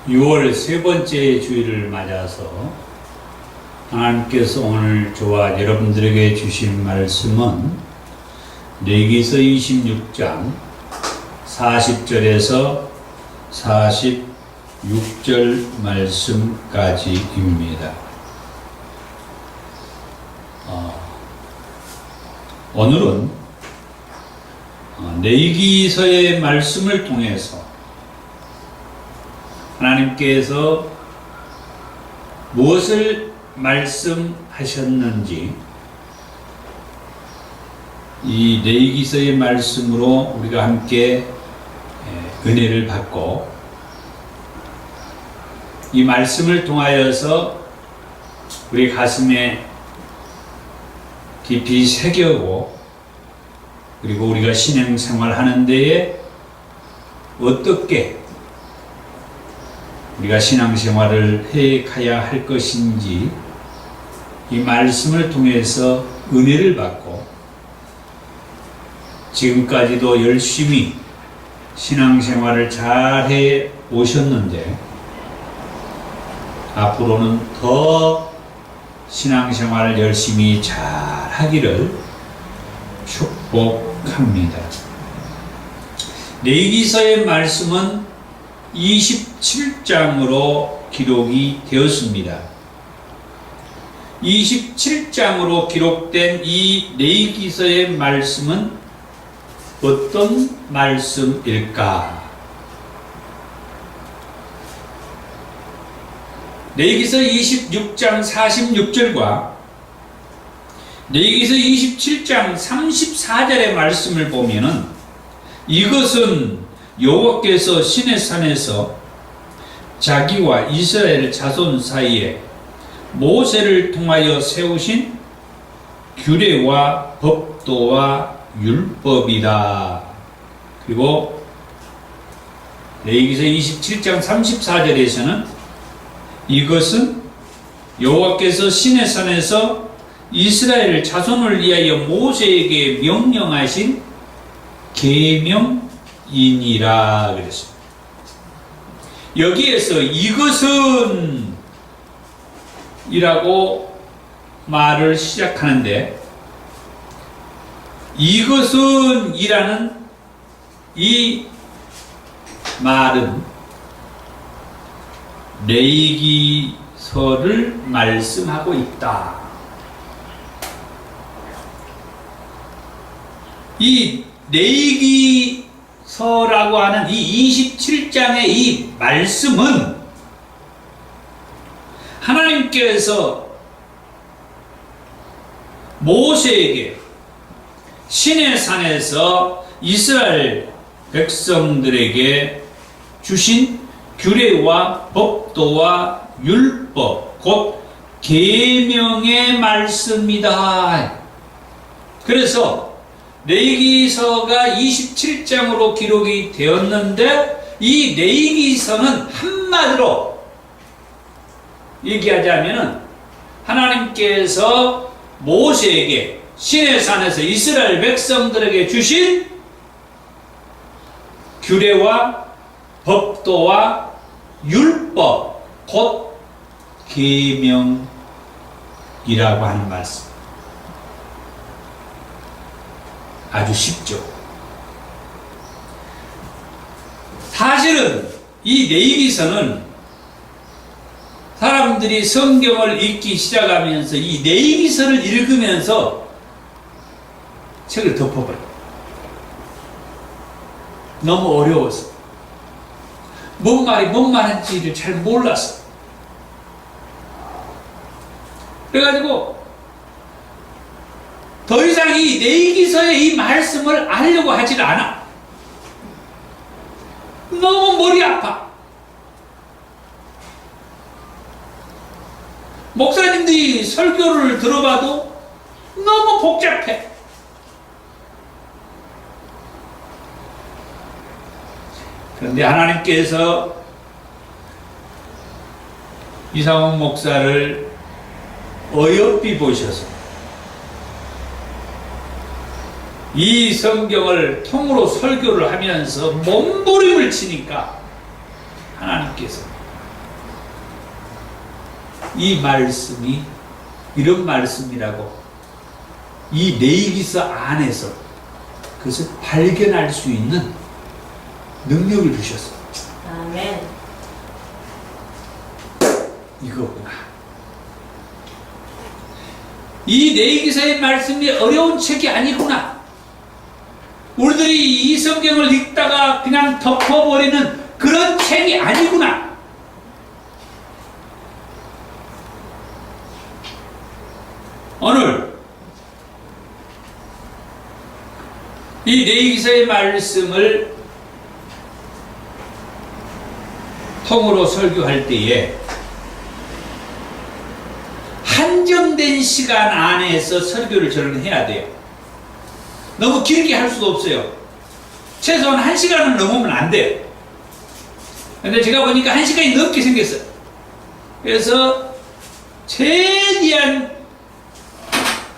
6월 세 번째 주일을 맞아서 하나님께서 오늘 저와 여러분들에게 주신 말씀은 레위기서 26장 40절에서 46절 말씀까지입니다. 오늘은 레위기서의 말씀을 통해서 하나님께서 무엇을 말씀하셨는지 이 레위기서의 말씀으로 우리가 함께 은혜를 받고 이 말씀을 통하여서 우리 가슴에 깊이 새겨고 그리고 우리가 신앙생활하는 데에 어떻게 우리가 신앙생활을 해가야 할 것인지 이 말씀을 통해서 은혜를 받고 지금까지도 열심히 신앙생활을 잘 해 오셨는데 앞으로는 더 신앙생활을 열심히 잘 하기를 축복합니다. 레위기서의 말씀은 27장으로 기록이 되었습니다. 27장으로 기록된 이 레위기서의 말씀은 어떤 말씀일까? 레위기서 26장 46절과 레위기서 27장 34절의 말씀을 보면은 이것은 여호와께서 시내산에서 자기와 이스라엘 자손 사이에 모세를 통하여 세우신 규례와 법도와 율법이다. 그리고 레위기서 27장 34절에서는 이것은 여호와께서 시내산에서 이스라엘 자손을 위하여 모세에게 명령하신 계명이니라 그랬습니다. 여기에서 이것은 이라고 말을 시작하는데 이것은 이라는 이 말은 레위기서를 말씀하고 있다. 이 레위기서라고 하는 이 27장의 이 말씀은 하나님께서 모세에게 시내산에서 이스라엘 백성들에게 주신 규례와 법도와 율법, 곧 계명의 말씀이다. 그래서 레위기서가 27장으로 기록이 되었는데 이 레위기서는 한마디로 얘기하자면 하나님께서 모세에게 시내산에서 이스라엘 백성들에게 주신 규례와 법도와 율법, 곧 계명이라고 하는 말씀. 아주 쉽죠. 사실은 이 레위기서는 사람들이 성경을 읽기 시작하면서 이 레위기서를 읽으면서 책을 덮어버려요. 너무 어려워서. 뭔 말이 뭔 말인지를 잘 몰랐어. 그래가지고 더 이상 이 레위기서의 이 말씀을 알려고 하질 않아. 너무 머리 아파. 목사님들이 설교를 들어봐도 너무 복잡해. 그런데 하나님께서 이상훈 목사를 어여삐 보셔서 이 성경을 통으로 설교를 하면서 몸부림을 치니까 하나님께서 이 말씀이 이런 말씀이라고 이 레위기서 안에서 그것을 발견할 수 있는 능력을 주셨어요. 아멘. 이거구나. 이 레위기서의 말씀이 어려운 책이 아니구나. 우리들이 이 성경을 읽다가 그냥 덮어버리는 그런 책이 아니구나. 오늘 이 레위기서의 말씀을 통으로 설교할 때에 한정된 시간 안에서 설교를 저는 해야 돼요. 너무 길게 할 수도 없어요. 최소한 1시간은 넘으면 안 돼요. 근데 제가 보니까 1시간이 넘게 생겼어요. 그래서 최대한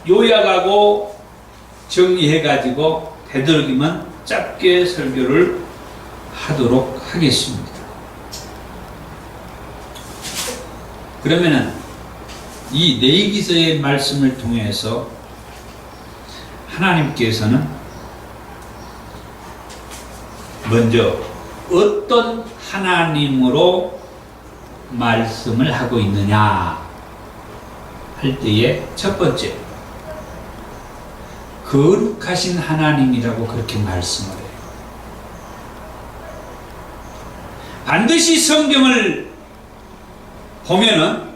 요약하고 정리해가지고 되도록이면 짧게 설교를 하도록 하겠습니다. 그러면은 이 레위기서의 말씀을 통해서 하나님께서는 먼저 어떤 하나님으로 말씀을 하고 있느냐 할 때에 첫 번째, 거룩하신 하나님이라고 그렇게 말씀을 해요. 반드시 성경을 보면은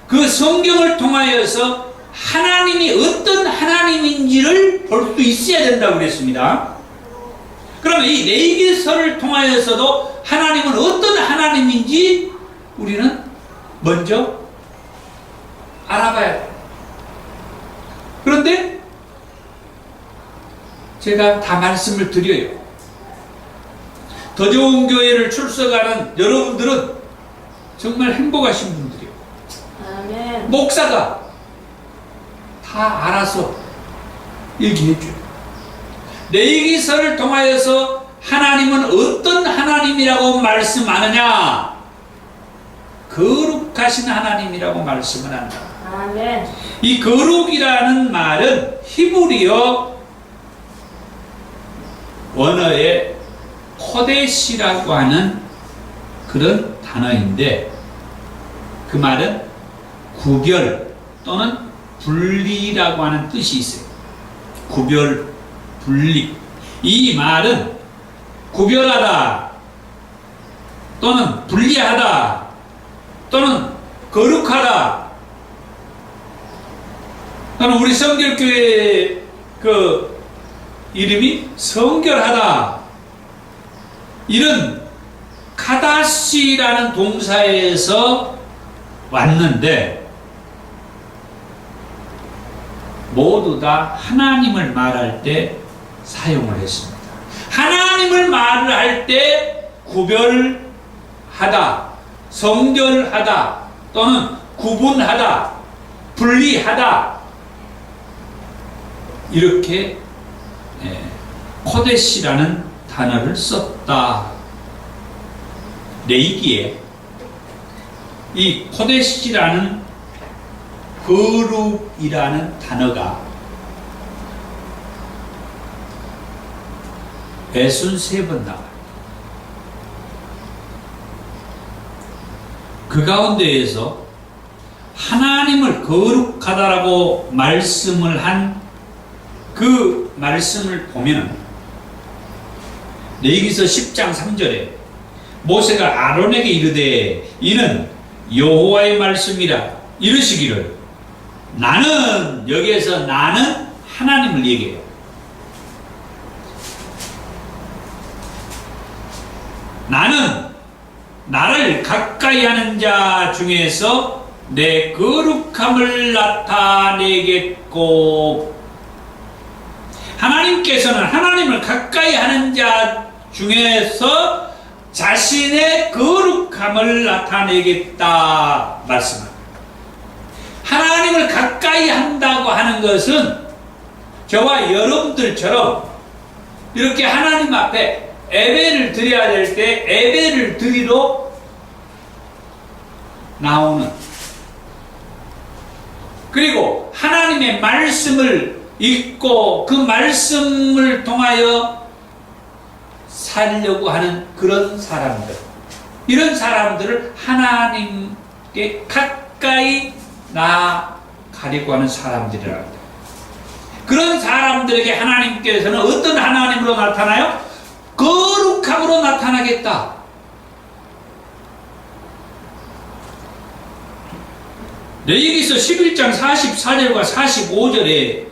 그 성경을 통하여서 하나님이 어떤 하나님인지를 볼 수 있어야 된다고 그랬습니다. 그러면 이 레위기서를 통하여서도 하나님은 어떤 하나님인지 우리는 먼저 알아봐야 돼요. 그런데 제가 다 말씀을 드려요. 더 좋은 교회를 출석하는 여러분들은 정말 행복하신 분들이에요. 아멘. 목사가 다 알아서 얘기해줘요. 레위기서를 통하여서 하나님은 어떤 하나님이라고 말씀하느냐? 거룩하신 하나님이라고 말씀을 한다. 아멘. 이 거룩이라는 말은 히브리어 원어의 코데시라고 하는 그런 단어인데, 그 말은 구별 또는 분리라고 하는 뜻이 있어요. 구별, 분리. 이 말은 구별하다 또는 분리하다 또는 거룩하다 또는 우리 성결교회 그 이름이 성결하다, 이런 카다시라는 동사에서 왔는데 모두 다 하나님을 말할 때 사용을 했습니다. 하나님을 말을 할 때 구별하다, 성결하다 또는 구분하다, 분리하다, 이렇게 코데시라는 단어를 썼다. 레위기에 이 코데시라는 거룩이라는 단어가 63번 나와요. 그 가운데에서 하나님을 거룩하다라고 말씀을 한 그 말씀을 보면 레위기서 10장 3절에 모세가 아론에게 이르되 이는 여호와의 말씀이라 이르시기를, 나는, 여기에서 나는 하나님을 얘기해요. 나는 나를 가까이 하는 자 중에서 내 거룩함을 나타내겠고, 하나님께서는 하나님을 가까이 하는 자 중에서 자신의 거룩함을 나타내겠다 말씀합니다. 하나님을 가까이 한다고 하는 것은 저와 여러분들처럼 이렇게 하나님 앞에 예배를 드려야 될 때 예배를 드리러 나오는 그리고 하나님의 말씀을 읽고 그 말씀을 통하여 살려고 하는 그런 사람들, 이런 사람들을 하나님께 가까이 나아가려고 하는 사람들이라고 합니다. 그런 사람들에게 하나님께서는 어떤 하나님으로 나타나요? 거룩함으로 나타나겠다. 레위기서 11장 44절과 45절에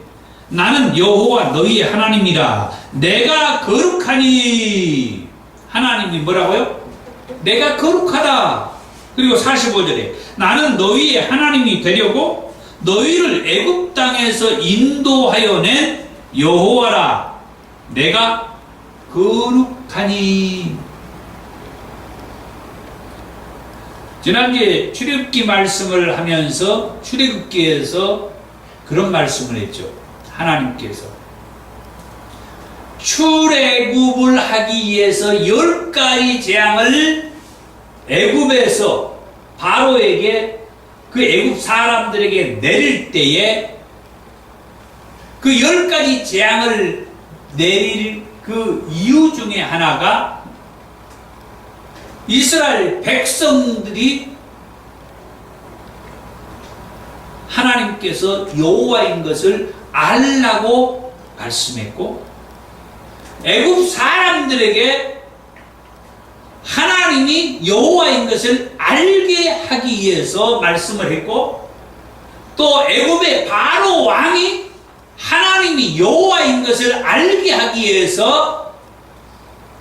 나는 여호와 너희의 하나님이라 내가 거룩하니, 하나님이 뭐라고요? 내가 거룩하다. 그리고 45절에 나는 너희의 하나님이 되려고 너희를 애굽 땅에서 인도하여 낸 여호와라 내가 거룩하니. 지난주에 출애굽기 말씀을 하면서 출애굽기에서 그런 말씀을 했죠. 하나님께서 출애굽을 하기 위해서 10가지 재앙을 애굽에서 바로에게, 그 애굽 사람들에게 내릴 때에 그 10가지 재앙을 내릴 그 이유 중에 하나가 이스라엘 백성들이 하나님께서 여호와인 것을 알라고 말씀했고, 애굽 사람들에게 하나님이 여호와인 것을 알게 하기 위해서 말씀을 했고, 또 애굽의 바로 왕이 하나님이 여호와인 것을 알게 하기 위해서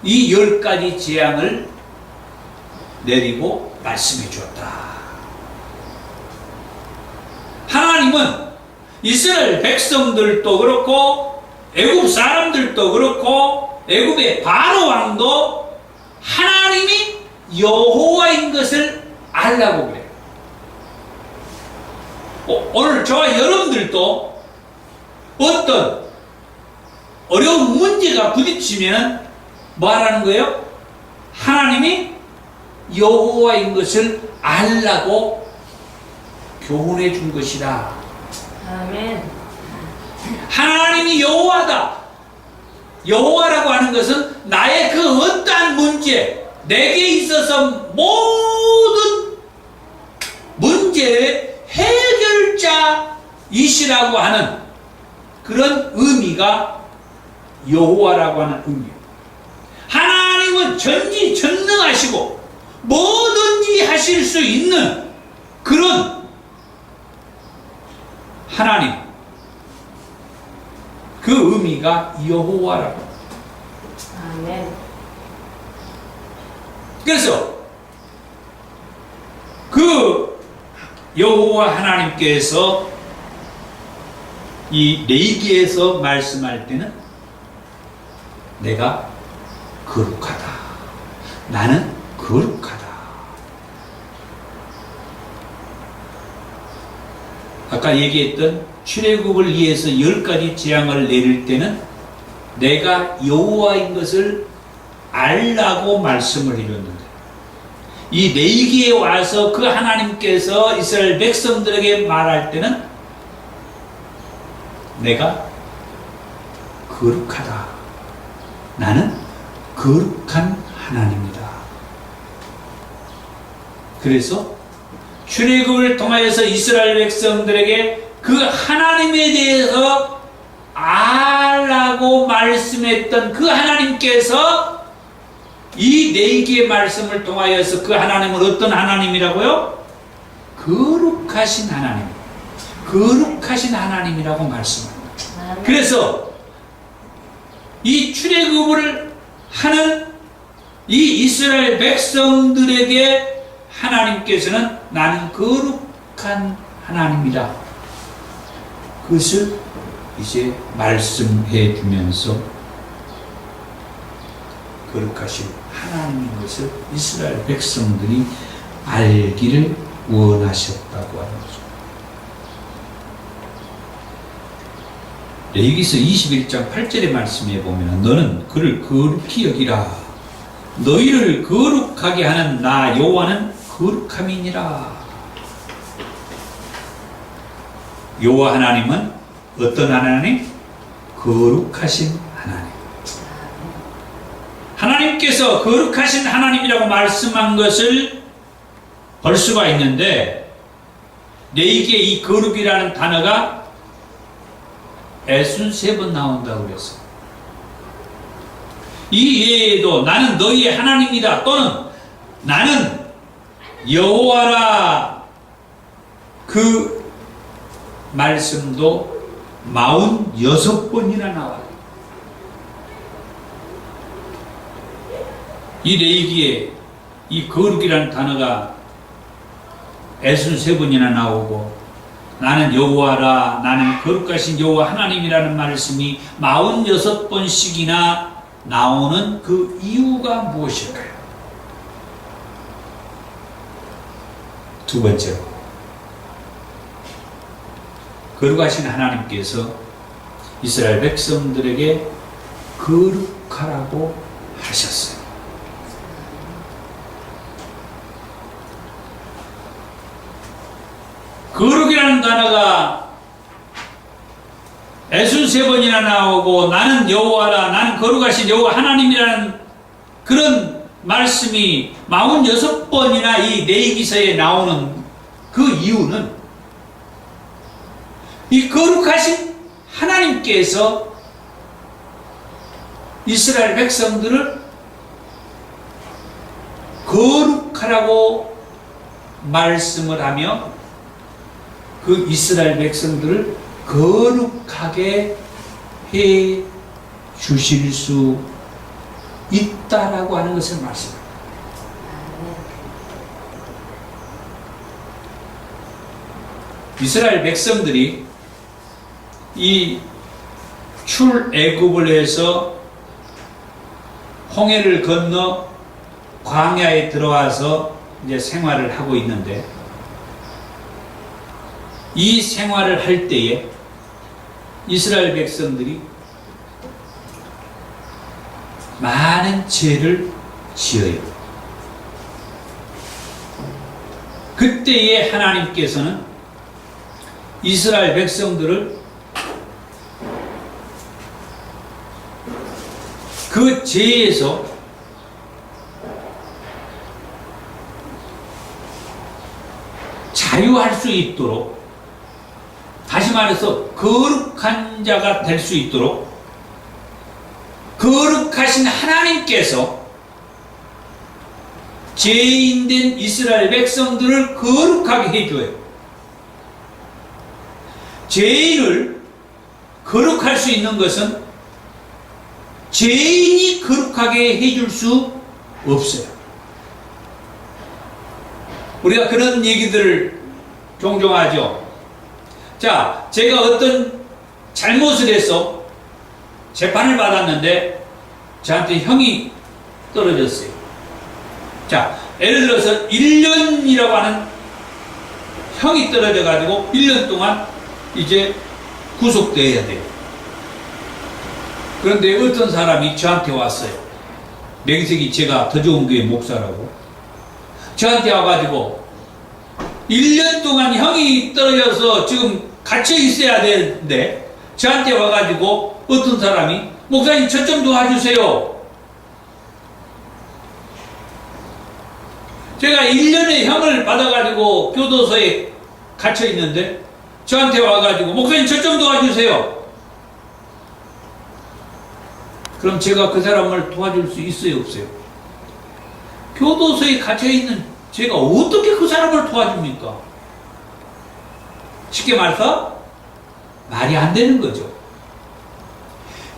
이 10가지 재앙을 내리고 말씀해 주었다. 하나님은 이스라엘 백성들도 그렇고 애굽 사람들도 그렇고 애굽의 바로 왕도 하나님이 여호와인 것을 알라고 그래요. 오늘 저와 여러분들도 어떤 어려운 문제가 부딪히면 뭐 하라는 거예요? 하나님이 여호와인 것을 알라고 교훈해 준 것이다. 아멘. 하나님이 여호와다. 여호와라고 하는 것은 나의 그 어떠한 문제, 내게 있어서 모든 문제의 해결자이시라고 하는 그런 의미가 여호와라고 하는 의미예요. 하나님은 전지전능하시고 뭐든지 하실 수 있는 그런 하나님, 그 의미가 여호와라고. 아멘. 그래서 그 여호와 하나님께서 이 레위기에서 말씀할 때는 내가 거룩하다. 나는 거룩하다. 아까 얘기했던 출애굽을 위해서 10가지 재앙을 내릴 때는 내가 여호와인 것을 알라고 말씀을 해줬는데, 이 레위기에 와서 그 하나님께서 이스라엘 백성들에게 말할 때는 내가 거룩하다. 나는 거룩한 하나님이다. 그래서 출애굽을 통하여서 이스라엘 백성들에게 그 하나님에 대해서 알라고 말씀했던 그 하나님께서 이 레위기의 말씀을 통하여서 그 하나님은 어떤 하나님이라고요? 거룩하신 하나님, 거룩하신 하나님이라고 말씀합니다. 아멘. 그래서 이 출애굽을 하는 이 이스라엘 백성들에게 하나님께서는 나는 거룩한 하나님이다. 그것을 이제 말씀해 주면서 거룩하신 하나님인 것을 이스라엘 백성들이 알기를 원하셨다고 하는 거죠. 레위기서 21장 8절의 말씀에 보면 너는 그를 거룩히 여기라. 너희를 거룩하게 하는 나 여호와는 거룩함이니라. 여호와 하나님은 어떤 하나님? 거룩하신 하나님. 하나님께서 거룩하신 하나님이라고 말씀한 것을 볼 수가 있는데, 레위기에 이 거룩이라는 단어가 63번 나온다고 그랬어. 이 외에도 나는 너희의 하나님이다, 또는 나는 여호와라, 그 말씀도 46번이나 나와요. 이 레위기에 이 거룩이라는 단어가 63번이나 나오고, 나는 여호와라, 나는 거룩하신 여호와 하나님이라는 말씀이 46번씩이나 나오는 그 이유가 무엇일까요? 두 번째로, 거룩하신 하나님께서 이스라엘 백성들에게 거룩하라고 하셨어요. 거룩이라는 단어가 63번이나 나오고, 나는 여호와라, 나는 거룩하신 여호와 하나님이라는 그런 말씀이 46번이나 이 레위기서에 나오는 그 이유는, 이 거룩하신 하나님께서 이스라엘 백성들을 거룩하라고 말씀을 하며 그 이스라엘 백성들을 거룩하게 해 주실 수 있다라고 하는 것을 말씀합니다. 이스라엘 백성들이 이 출애굽을 해서 홍해를 건너 광야에 들어와서 이제 생활을 하고 있는데, 이 생활을 할 때에 이스라엘 백성들이 많은 죄를 지어요. 그때에 하나님께서는 이스라엘 백성들을 그 죄에서 자유할 수 있도록, 다시 말해서 거룩한 자가 될 수 있도록 거룩하신 하나님께서 죄인된 이스라엘 백성들을 거룩하게 해줘요. 죄인을 거룩할 수 있는 것은 죄인이 거룩하게 해줄 수 없어요. 우리가 그런 얘기들을 종종 하죠. 자, 제가 어떤 잘못을 해서 재판을 받았는데 저한테 형이 떨어졌어요. 자, 예를 들어서 1년이라고 하는 형이 떨어져 가지고 1년 동안 이제 구속되어야 돼요. 그런데 어떤 사람이 저한테 왔어요. 명색이 제가 더 좋은 교회 목사라고. 저한테 와가지고 1년 동안 형이 떨어져서 지금 갇혀 있어야 되는데, 저한테 와가지고 어떤 사람이 목사님 저 좀 도와주세요. 제가 1년의 형을 받아가지고 교도소에 갇혀 있는데 저한테 와가지고 목사님 저 좀 도와주세요. 그럼 제가 그 사람을 도와줄 수 있어요, 없어요? 교도소에 갇혀 있는 제가 어떻게 그 사람을 도와줍니까? 쉽게 말해서 말이 안 되는 거죠.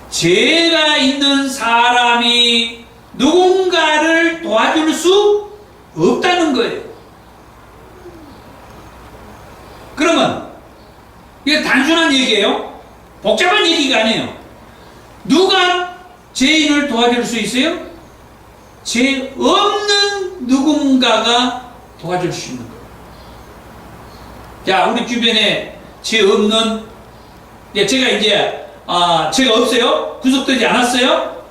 죄가 있는 사람이 누군가를 도와줄 수 없다는 거예요. 그러면 이게 단순한 얘기예요. 복잡한 얘기가 아니에요. 누가 죄인을 도와줄 수 있어요? 죄 없는 누군가가 도와줄 수 있는 거예요. 자, 우리 주변에 죄 없는, 제가 이제 죄가 없어요? 구속되지 않았어요?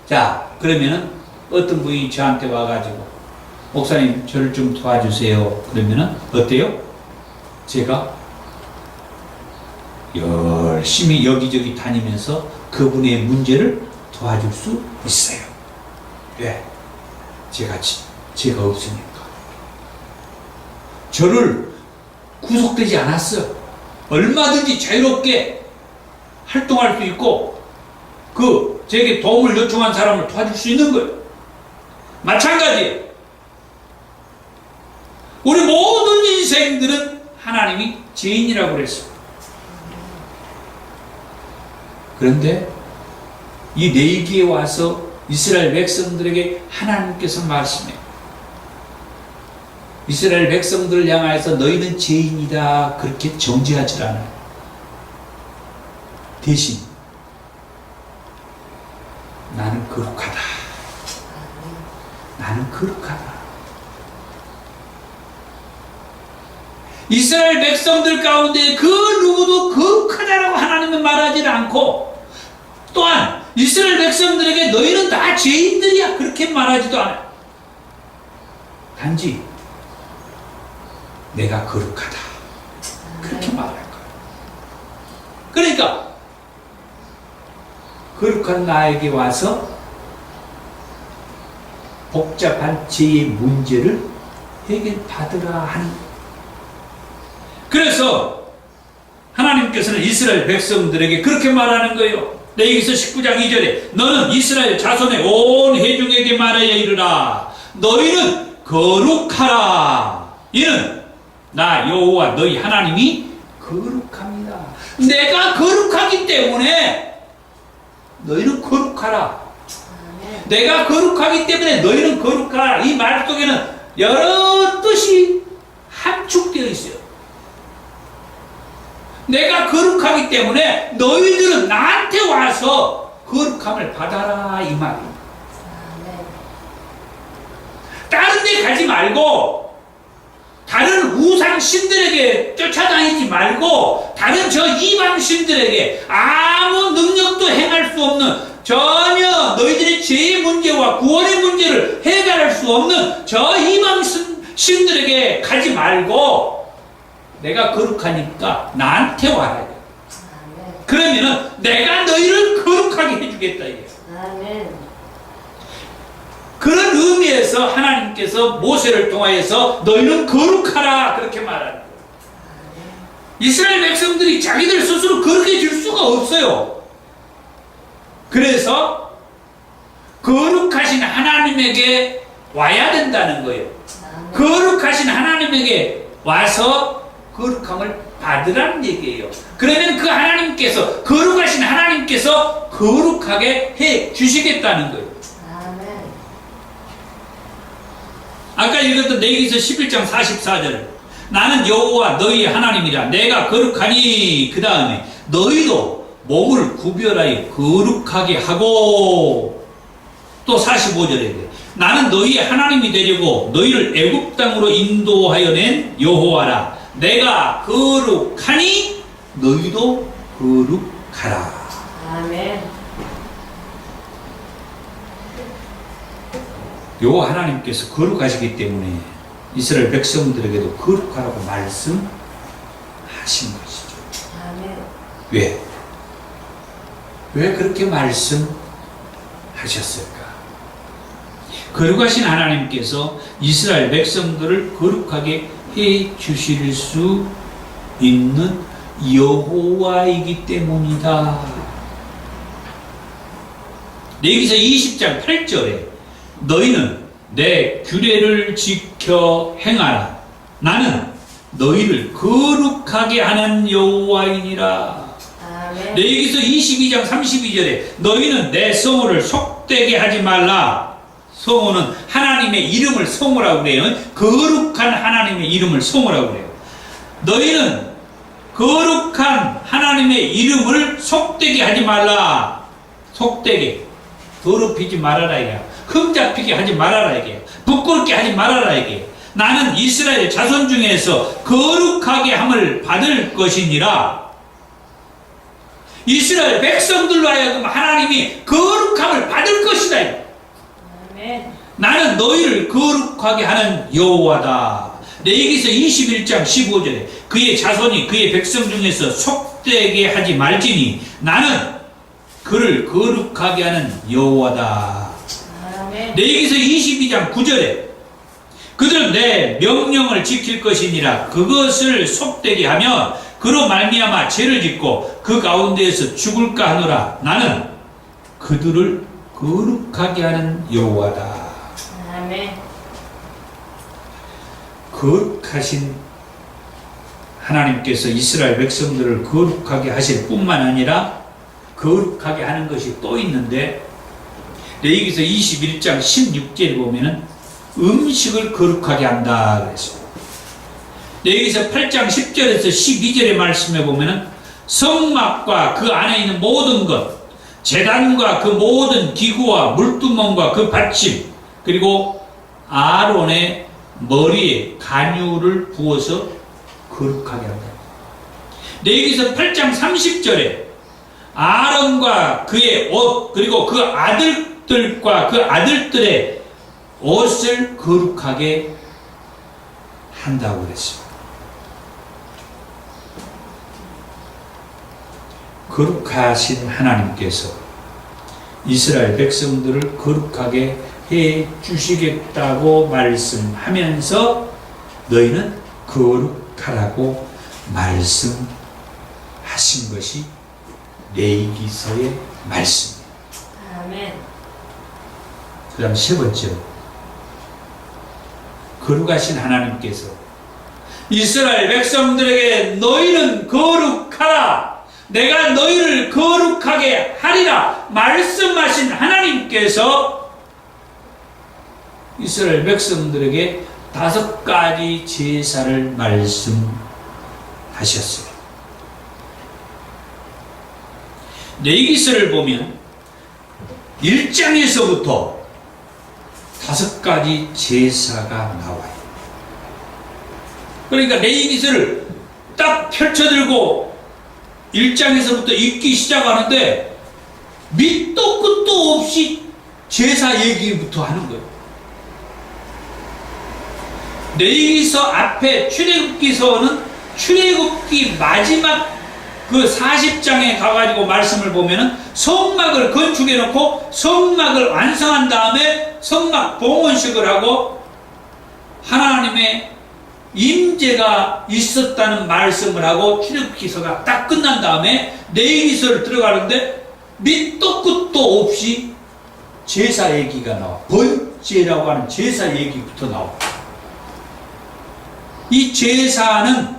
자, 그러면은 어떤 분이 저한테 와가지고 목사님 저를 좀 도와주세요. 그러면은 어때요? 제가 열심히 여기저기 다니면서 그분의 문제를 도와줄 수 있어요. 왜? 제가 없으니까. 저를 구속되지 않았어. 얼마든지 자유롭게 활동할 수 있고 제게 도움을 요청한 사람을 도와줄 수 있는 거예요. 마찬가지예요. 우리 모든 인생들은 하나님이 죄인이라고 그랬어요. 그런데 이 레위기에 와서 이스라엘 백성들에게 하나님께서 말씀해요. 이스라엘 백성들을 향하여서 너희는 죄인이다 그렇게 정죄하지 않아요. 대신 나는 거룩하다. 나는 거룩하다. 이스라엘 백성들 가운데 그 누구도 거룩하다라고 하나님은 말하지 않고 또한 이스라엘 백성들에게 너희는 다 죄인들이야 그렇게 말하지도 않아요. 단지 내가 거룩하다 그렇게 말할 거예요. 그러니까 거룩한 나에게 와서 복잡한 죄의 문제를 해결받으라 하는. 그래서 하나님께서는 이스라엘 백성들에게 그렇게 말하는 거예요. 레위기서 19장 2절에 너는 이스라엘 자손의 온 회중에게 말하여 이르라. 너희는 거룩하라. 이는 나 여호와 너희 하나님이 거룩합니다. 내가 거룩하기 때문에 너희는 거룩하라. 내가 거룩하기 때문에 너희는 거룩하라. 이 말 속에는 여러 뜻이 함축되어 있어요. 내가 거룩하기 때문에 너희들은 나한테 와서 거룩함을 받아라 이 말입니다. 다른 데 가지 말고 다른 우상 신들에게 쫓아다니지 말고 다른 저 이방 신들에게 아무 능력도 행할 수 없는 전혀 너희들의 죄의 문제와 구원의 문제를 해결할 수 없는 저 이방 신들에게 가지 말고 내가 거룩하니까 나한테 와라. 그러면은 내가 너희를 거룩하게 해주겠다 이게. 그런 의미에서 하나님께서 모세를 통하여서 너희는 거룩하라 그렇게 말하는 거예요. 이스라엘 백성들이 자기들 스스로 거룩해질 수가 없어요. 그래서 거룩하신 하나님에게 와야 된다는 거예요. 거룩하신 하나님에게 와서 거룩함을 받으라는 얘기예요. 그러면 그 하나님께서 거룩하신 하나님께서 거룩하게 해 주시겠다는 거예요. 아까 읽었던 레위기서 11장 44절 나는 여호와 너희 하나님이라 내가 거룩하니 그 다음에 너희도 몸을 구별하여 거룩하게 하고 또 45절에 나는 너희의 하나님이 되려고 너희를 애굽 땅으로 인도하여 낸 여호와라 내가 거룩하니 너희도 거룩하라. 아멘. 여호와 하나님께서 거룩하시기 때문에 이스라엘 백성들에게도 거룩하라고 말씀하신 것이죠. 아멘. 왜? 왜 그렇게 말씀하셨을까? 거룩하신 하나님께서 이스라엘 백성들을 거룩하게 해 주실 수 있는 여호와이기 때문이다. 레위기서 20장 8절에 너희는 내 규례를 지켜 행하라. 나는 너희를 거룩하게 하는 여호와이니라. 레위기서 22장 32절에 너희는 내 성호를 속되게 하지 말라. 성호는 하나님의 이름을 성호라고 그래요. 거룩한 하나님의 이름을 성호라고 그래요. 너희는 거룩한 하나님의 이름을 속되게 하지 말라. 속되게 더럽히지 말아라 이게. 흠잡히게 하지 말아라 이게. 부끄럽게 하지 말아라 이게. 나는 이스라엘 자손 중에서 거룩하게 함을 받을 것이니라. 이스라엘 백성들로 하여금 하나님이 거룩함을 받을 것이다. 아멘. 나는 너희를 거룩하게 하는 여호와다. 레위기서 21장 15절에 그의 자손이 그의 백성 중에서 속 속되게 하지 말지니 나는 그를 거룩하게 하는 여호와다. 아멘. 레위기서 22장 9절에 그들은 내 명령을 지킬 것이니라. 그것을 속되게 하며 그로 말미암아 죄를 짓고 그 가운데에서 죽을까 하노라. 나는 그들을 거룩하게 하는 여호와다. 아멘. 거룩하신 하나님께서 이스라엘 백성들을 거룩하게 하실 뿐만 아니라 거룩하게 하는 것이 또 있는데, 레위기서 21장 16절에 보면은 음식을 거룩하게 한다 그랬어요. 레위기서 8장 10절에서 12절의 말씀에 보면은 성막과 그 안에 있는 모든 것, 제단과 그 모든 기구와 물두멍과 그 받침, 그리고 아론의 머리에 간유를 부어서 거룩하게 한다. 레위기서 8장 30절에 아론과 그의 옷, 그리고 그 아들들과 그 아들들의 옷을 거룩하게 한다고 그랬어요. 거룩하신 하나님께서 이스라엘 백성들을 거룩하게 해 주시겠다고 말씀하면서 너희는 거룩하라고 말씀하신 것이 레위기서의 말씀입니다. 아멘. 그 다음 세 번째로, 거룩하신 하나님께서 이스라엘 백성들에게 너희는 거룩하라, 내가 너희를 거룩하게 하리라 말씀하신 하나님께서 이스라엘 백성들에게 5가지 제사를 말씀하셨어요. 레위기서를 보면 1장에서부터 5가지 제사가 나와요. 그러니까 레위기서를 딱 펼쳐들고 1장에서부터 읽기 시작하는데 밑도 끝도 없이 제사 얘기부터 하는 거예요. 레위기서 앞에 출애굽기서는 출애굽기 마지막 그 40장에 가가지고 말씀을 보면은 성막을 건축해 놓고 성막을 완성한 다음에 성막 봉헌식을 하고 하나님의 임재가 있었다는 말씀을 하고 출애굽기서가 딱 끝난 다음에 레위기서를 들어가는데 밑도 끝도 없이 제사 얘기가 나와. 번제라고 하는 제사 얘기부터 나와. 이 제사는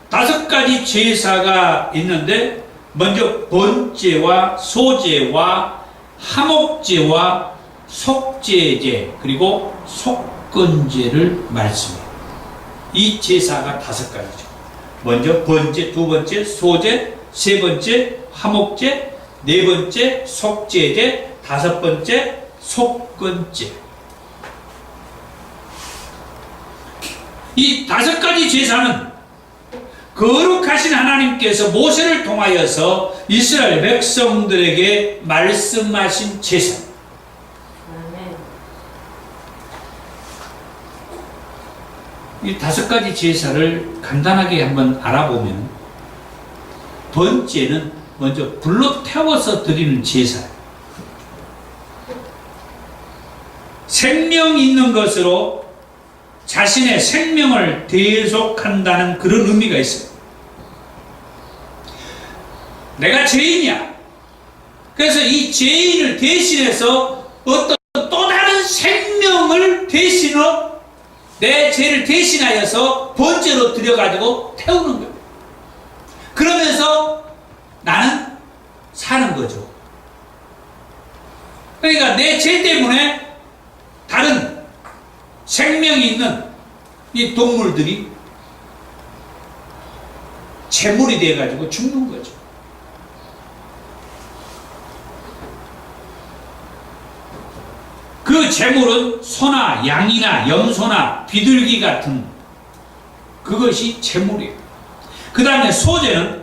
5가지 제사가 있는데, 먼저 번제와 소제와 화목제와 속죄제, 그리고 속건제를 말씀해요. 이 제사가 5가지죠. 먼저 번제, 두 번째 소제, 세 번째 화목제, 네 번째 속죄제, 5번째 속건제. 이 5가지 제사는 거룩하신 하나님께서 모세를 통하여서 이스라엘 백성들에게 말씀하신 제사. 아멘. 이 5가지 제사를 간단하게 한번 알아보면, 번제는 먼저 불로 태워서 드리는 제사예요. 생명 있는 것으로 자신의 생명을 대속한다는 그런 의미가 있어요. 내가 죄인이야. 그래서 이 죄인을 대신해서 어떤 또 다른 생명을 대신으로, 내 죄를 대신하여서 번제로 드려가지고 태우는 거예요. 그러면서 나는 사는 거죠. 그러니까 내 죄 때문에 다른 생명이 있는 이 동물들이 제물이 돼가지고 죽는 거죠. 그 제물은 소나 양이나 염소나 비둘기 같은 그것이 제물이에요. 그 다음에 소제는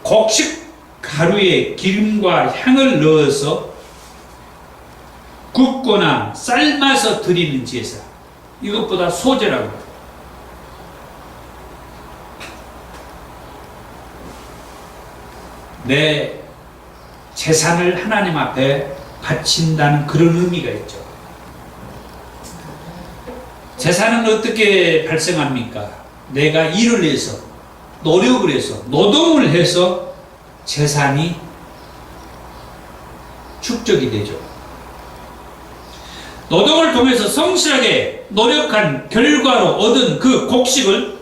곡식 가루에 기름과 향을 넣어서 굽거나 삶아서 드리는 제사, 이것보다 소제라고 해요. 내 재산을 하나님 앞에 바친다는 그런 의미가 있죠. 재산은 어떻게 발생합니까? 내가 일을 해서, 노력을 해서, 노동을 해서 재산이 축적이 되죠. 노동을 통해서 성실하게 노력한 결과로 얻은 그 곡식을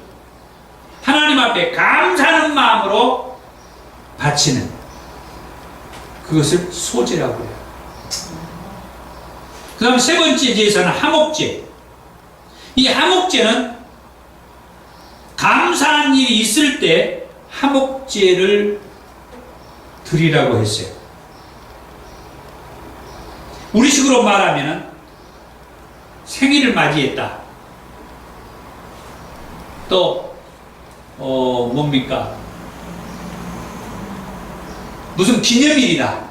하나님 앞에 감사하는 마음으로 바치는, 그것을 소제라고 해요. 그 다음 세 번째 제사는 하목제. 이 하목제는 감사한 일이 있을 때 하목제를 드리라고 했어요. 우리식으로 말하면 생일을 맞이했다. 또 뭡니까? 무슨 기념일이다.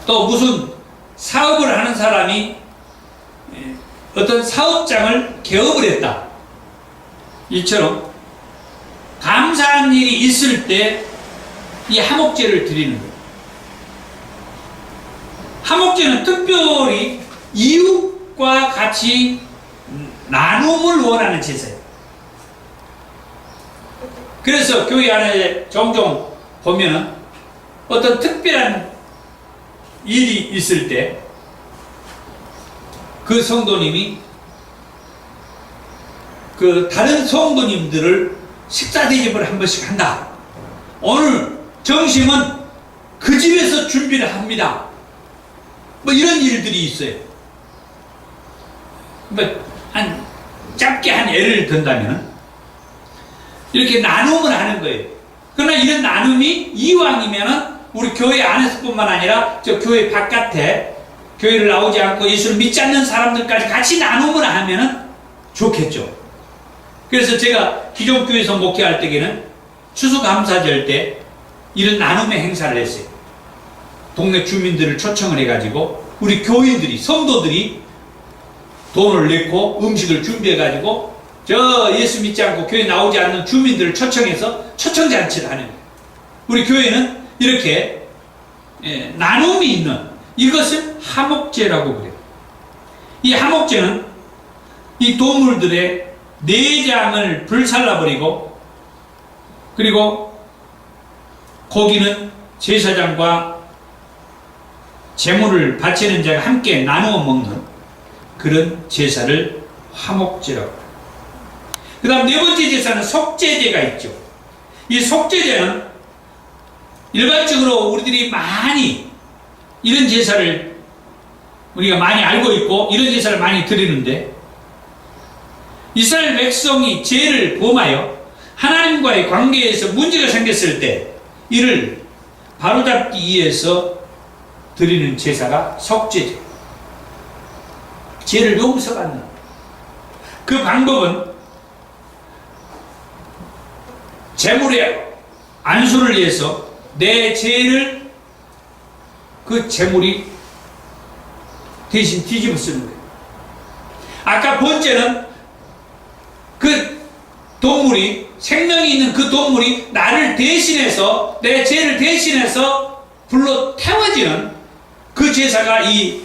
또 무슨 사업을 하는 사람이 어떤 사업장을 개업을 했다. 이처럼 감사한 일이 있을 때 이 하목제를 드리는 거예요. 하목제는 특별히 이웃과 같이 나눔을 원하는 제사예요. 그래서 교회 안에 종종 보면은 어떤 특별한 일이 있을 때 그 성도님이 그 다른 성도님들을 식사 대접을 한 번씩 한다. 오늘 점심은 그 집에서 준비를 합니다. 뭐 이런 일들이 있어요. 뭐 한 짧게 한 예를 든다면 이렇게 나눔을 하는 거예요. 그러나 이런 나눔이 이왕이면은 우리 교회 안에서뿐만 아니라 저 교회 바깥에 교회를 나오지 않고 예수를 믿지 않는 사람들까지 같이 나눔을 하면은 좋겠죠. 그래서 제가 기존 교회에서 목회할 때에는 추수감사절 때 이런 나눔의 행사를 했어요. 동네 주민들을 초청을 해가지고 우리 교인들이, 성도들이 돈을 내고 음식을 준비해가지고 저 예수 믿지 않고 교회 나오지 않는 주민들을 초청해서 초청잔치를 하는 거예요. 우리 교회는 이렇게 나눔이 있는 이것을 하목제라고 그래요. 이 하목제는 이 동물들의 내장을 불살라버리고 그리고 고기는 제사장과 제물을 바치는 자가 함께 나누어 먹는 그런 제사를 화목제라고 합니다. 그 다음 네 번째 제사는 속죄제가 있죠. 이 속죄제는 일반적으로 우리들이 많이 이런 제사를 우리가 많이 알고 있고 이런 제사를 많이 드리는데 이스라엘 백성이 죄를 범하여 하나님과의 관계에서 문제가 생겼을 때 이를 바로잡기 위해서 드리는 제사가 속죄제. 죄를 용서받는 그 방법은 제물의 안수를 위해서 내 죄를 그 제물이 대신 뒤집어 쓰는 거예요. 아까 번째는 그 동물이, 생명이 있는 그 동물이 나를 대신해서, 내 죄를 대신해서 불로 태워지는 그 제사가 이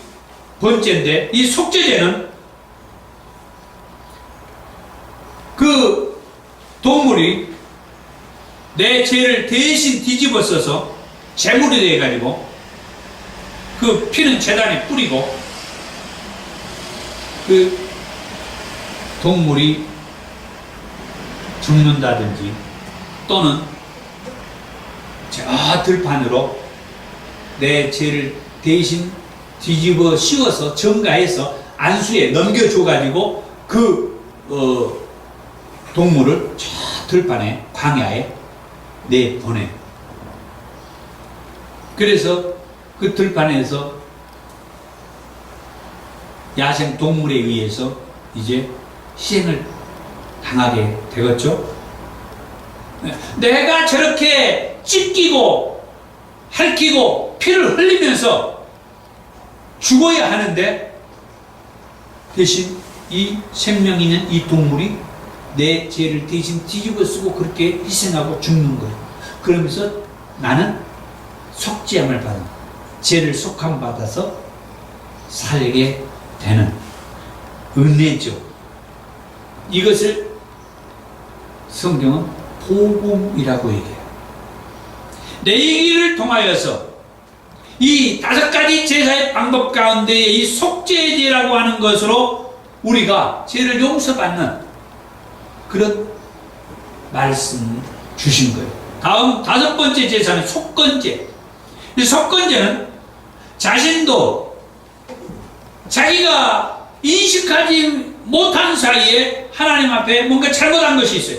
번째인데, 이 속죄제는 그 동물이 내 죄를 대신 뒤집어 써서 제물이 돼가지고 그 피는 제단에 뿌리고 그 동물이 죽는다든지 또는 저 들판으로 내 죄를 대신 뒤집어 씌워서 정가해서 안수에 넘겨줘가지고 그 동물을 저 들판에 광야에 내보내. 그래서 그 들판에서 야생 동물에 의해서 이제 희생을 당하게 되겠죠. 내가 저렇게 찢기고 핥히고 피를 흘리면서 죽어야 하는데 대신 이 생명 있는 이 동물이 내 죄를 대신 뒤집어 쓰고 그렇게 희생하고 죽는 거예요. 그러면서 나는 속죄함을 받은, 죄를 속함 받아서 살게 되는 은혜죠. 이것을 성경은 복음이라고 얘기해요. 내기를 통하여서 이 5가지 제사의 방법 가운데 이 속죄제라고 하는 것으로 우리가 죄를 용서받는 그런 말씀 주신 거예요. 다음 5번째 제사는 속건제. 이 속건제는 자신도 자기가 인식하지 못한 사이에 하나님 앞에 뭔가 잘못한 것이 있어요.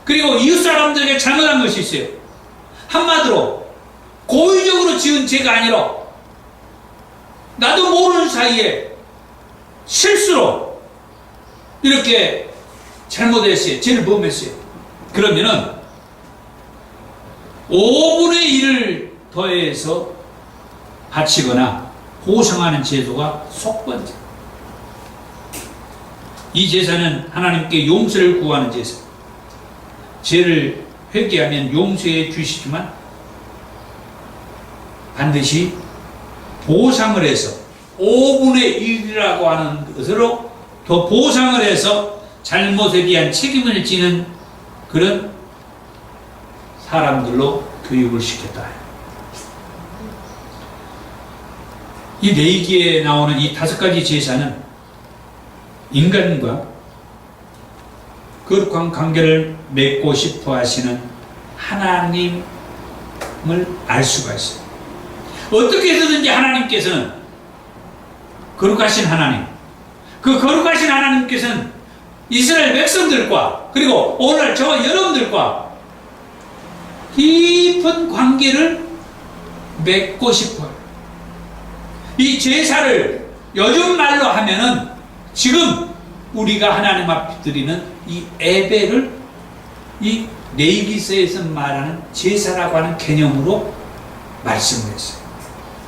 그리고 이웃 사람들에게 잘못한 것이 있어요. 한마디로 고의적으로 지은 죄가 아니라 나도 모르는 사이에 실수로 이렇게 잘못했어요. 죄를 범했어요. 그러면은 5분의 1을 더해서 바치거나 보상하는 제도가 속건제. 이 제사는 하나님께 용서를 구하는 제사. 죄를 회개하면 용서해 주시지만 반드시 보상을 해서 5분의 1이라고 하는 것으로 더 보상을 해서 잘못에 대한 책임을 지는 그런 사람들로 교육을 시켰다. 이 레위기에 나오는 이 5가지 제사는 인간과 거룩한 관계를 맺고 싶어 하시는 하나님을 알 수가 있어요. 어떻게 해서든지 하나님께서는 거룩하신 하나님, 그 거룩하신 하나님께서는 이스라엘 백성들과 그리고 오늘 저와 여러분들과 깊은 관계를 맺고 싶어요. 이 제사를 요즘 말로 하면은 지금 우리가 하나님 앞에 드리는 이 예배를 이 레위기서에서 말하는 제사라고 하는 개념으로 말씀을 했어요.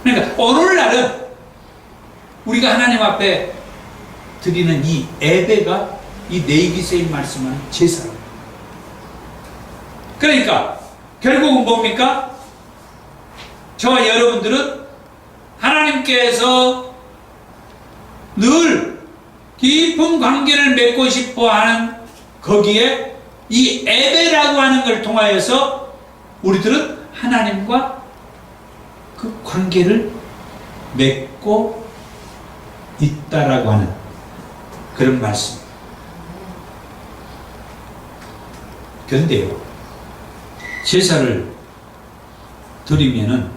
그러니까 오늘날은 우리가 하나님 앞에 드리는 이 예배가 이 레위기서에 말씀하는 제사라고. 그러니까 결국은 뭡니까? 저와 여러분들은 하나님께서 늘 깊은 관계를 맺고 싶어 하는 거기에 이 예배라고 하는 걸 통하여서 우리들은 하나님과 그 관계를 맺고 있다라고 하는 그런 말씀. 그런데요, 제사를 드리면은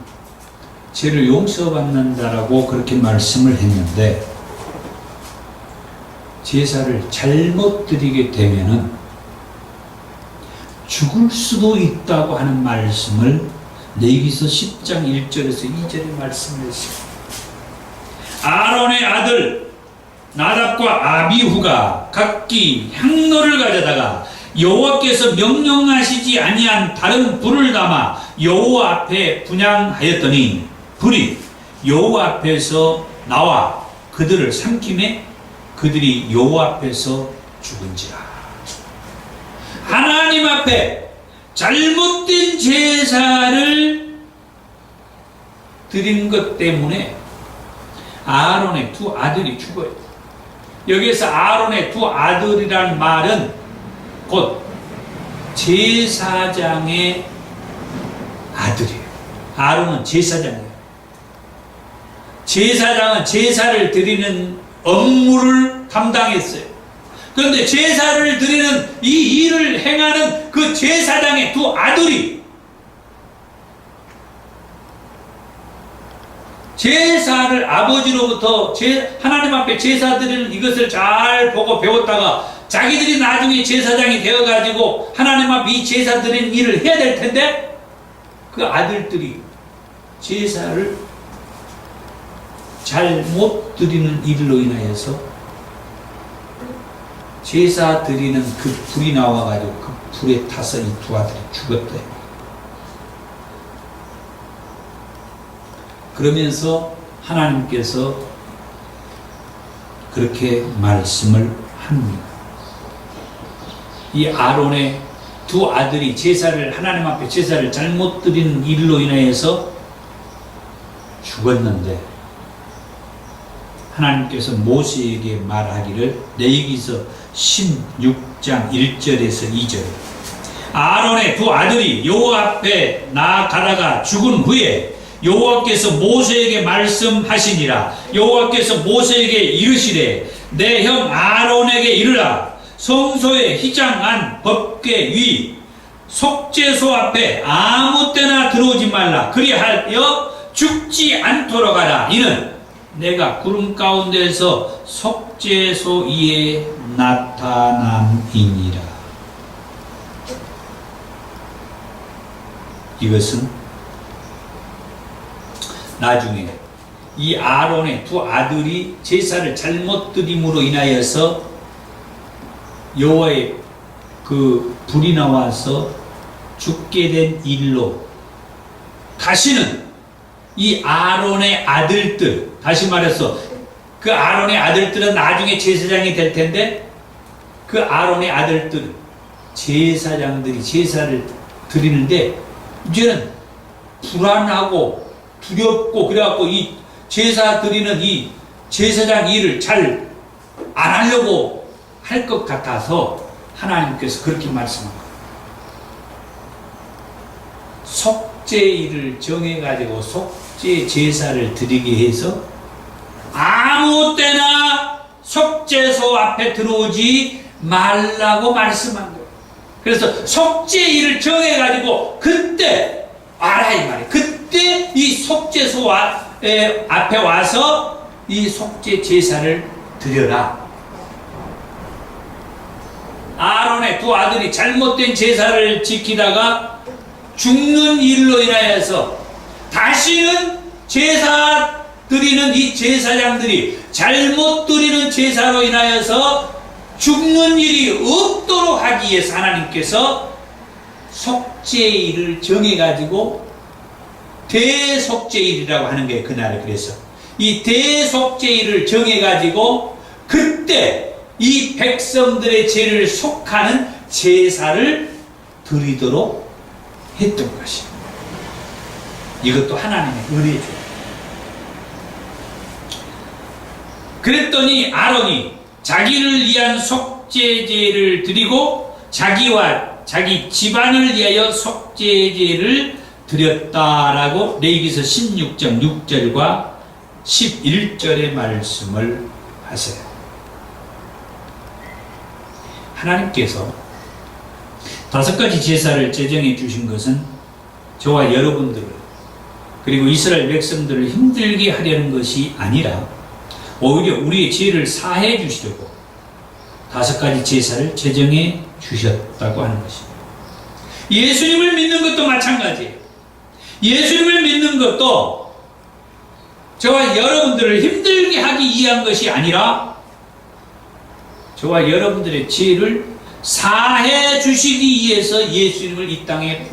죄를 용서받는다라고 그렇게 말씀을 했는데, 제사를 잘못 드리게 되면은 죽을 수도 있다고 하는 말씀을 레위기서 10장 1절에서 2절에 말씀을 했습니다. 아론의 아들 나답과 아비후가 각기 향로를 가져다가 여호와께서 명령하시지 아니한 다른 불을 담아 여호와 앞에 분향하였더니 불이 여호와 앞에서 나와 그들을 삼킴에 그들이 여호와 앞에서 죽은지라. 하나님 앞에 잘못된 제사를 드린 것 때문에 아론의 2 아들이 죽어요. 여기에서 아론의 2 아들이란 말은 곧 제사장의 아들이에요. 아론은 제사장이에요. 제사장은 제사를 드리는 업무를 담당했어요. 그런데 제사를 드리는 이 일을 행하는 그 제사장의 2 아들이 제사를 아버지로부터 하나님 앞에 제사 드리는 이것을 잘 보고 배웠다가 자기들이 나중에 제사장이 되어가지고 하나님 앞에 이 제사 드리는 일을 해야 될 텐데, 그 아들들이 제사를 잘못 드리는 일로 인하여서 제사 드리는 그 불이 나와가지고 그 불에 타서 이 2 아들이 죽었대. 그러면서 하나님께서 그렇게 말씀을 합니다. 이 아론의 두 아들이 제사를 하나님 앞에 제사를 잘못 드리는 일로 인하여서 죽었는데 하나님께서 모세에게 말하기를 레위기서 16장 1절에서 2절 아론의 두 아들이 여호와 앞에 나아가다가 죽은 후에 여호와께서 모세에게 말씀하시니라. 여호와께서 모세에게 이르시되 내 형 아론에게 이르라. 성소의 휘장 안 법궤 위 속죄소 앞에 아무 때나 들어오지 말라. 그리하여 죽지 않도록 하라. 이는 내가 구름 가운데서 속죄소 위에 나타남이니라. 이것은 나중에 이 아론의 두 아들이 제사를 잘못 드림으로 인하여서 여호와의 그 불이 나와서 죽게 된 일로 다시는 이 아론의 아들들, 다시 말해서 그 아론의 아들들은 나중에 제사장이 될 텐데 그 아론의 아들들 제사장들이 제사를 드리는데 이제는 불안하고 두렵고 그래갖고 이 제사 드리는 이 제사장 일을 잘 안 하려고 할 것 같아서 하나님께서 그렇게 말씀합니다. 속죄일을 정해가지고 속죄 제사를 드리게 해서 아무 때나 속죄소 앞에 들어오지 말라고 말씀한 거예요. 그래서 속죄일을 정해가지고 그때 알아 이 말이에요. 그때 이 속죄소 앞에 와서 이 속죄 제사를 드려라. 아론의 두 아들이 잘못된 제사를 지키다가 죽는 일로 인하여서 다시는 제사 드리는 이 제사장들이 잘못 드리는 제사로 인하여서 죽는 일이 없도록 하기 위해서 하나님께서 속죄일을 정해가지고 대속죄일이라고 하는 게 그날에 그래서 이 대속죄일을 정해가지고 그때 이 백성들의 죄를 속하는 제사를 드리도록 했던 것입니다. 이것도 하나님의 은혜죠. 그랬더니 아론이 자기를 위한 속죄제를 드리고 자기와 자기 집안을 위하여 속죄제를 드렸다라고 레위기서 16장 6절과 11절의 말씀을 하세요. 하나님께서 5가지 제사를 제정해 주신 것은 저와 여러분들을 그리고 이스라엘 백성들을 힘들게 하려는 것이 아니라 오히려 우리의 죄를 사해 주시려고 5가지 제사를 제정해 주셨다고 하는 것입니다. 예수님을 믿는 것도 마찬가지예요. 예수님을 믿는 것도 저와 여러분들을 힘들게 하기 위한 것이 아니라 저와 여러분들의 죄를 사해 주시기 위해서 예수님을 이 땅에